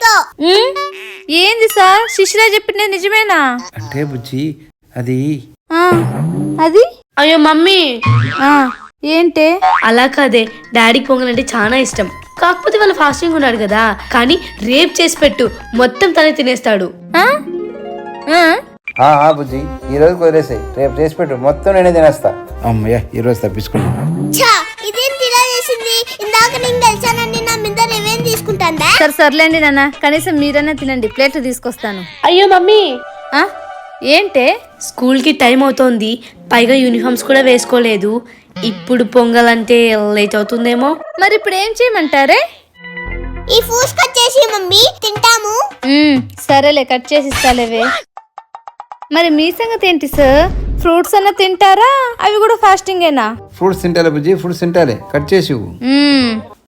చేసుకో. ఏంది సార్ శిశిరా చెప్పింది నిజమేనా? అంటే బుజ్జి అది అది అయ్యో మమ్మీ, ఏంటే? అలా కాదే, డాడీకి పొంగల్ అంటే చాలా ఇష్టం. కాకపోతే వాళ్ళు ఫాస్టింగ్ ఉన్నాడు కదా, కానీ రేప్ చేసి పెట్టు, మొత్తం తనే తినేస్తాడు. బుజ్జి ఈ రోజు కుదిరేసాయి, రేపు చేసి పెట్టు, మొత్తం నేనే తినేస్తా. అమ్మయ్య ఈ రోజు తప్పించుకున్నా. ఇదేం తిలా చేసింది? ఇందాక నేను గెలిచానని నా మీద రివెంజ్ తీసుకుంటాందా? సర్లేండి నాన్న, కనీసం మీరన్నా తినండి, ప్లేట్లు తీసుకొస్తాను. అయ్యో మమ్మీ, ఏంటే? స్కూల్ కి టైం అవుతోంది, పైగా యూనిఫామ్స్ కూడా వేసుకోలేదు. ఇప్పుడు పొంగల్ అంటే లేట్ అవుతుందేమో. మరి ఇప్పుడు ఏం చేయమంటారే? ఈ ఫూస్ కట్ చేసి మమ్మీ తింటాము. సరేలే, కట్ చేసి ఇస్తాలేవే. మరి మీ సంగతి ఏంటి సార్? ఫ్రూట్స్ అన్నా తింటారా? అవి కూడా ఫాస్టింగేనా? ఫ్రూట్స్ తింటాలే బుజ్జి, ఫ్రూట్స్ తింటాలే, కట్ చేసి ఇవ్వు.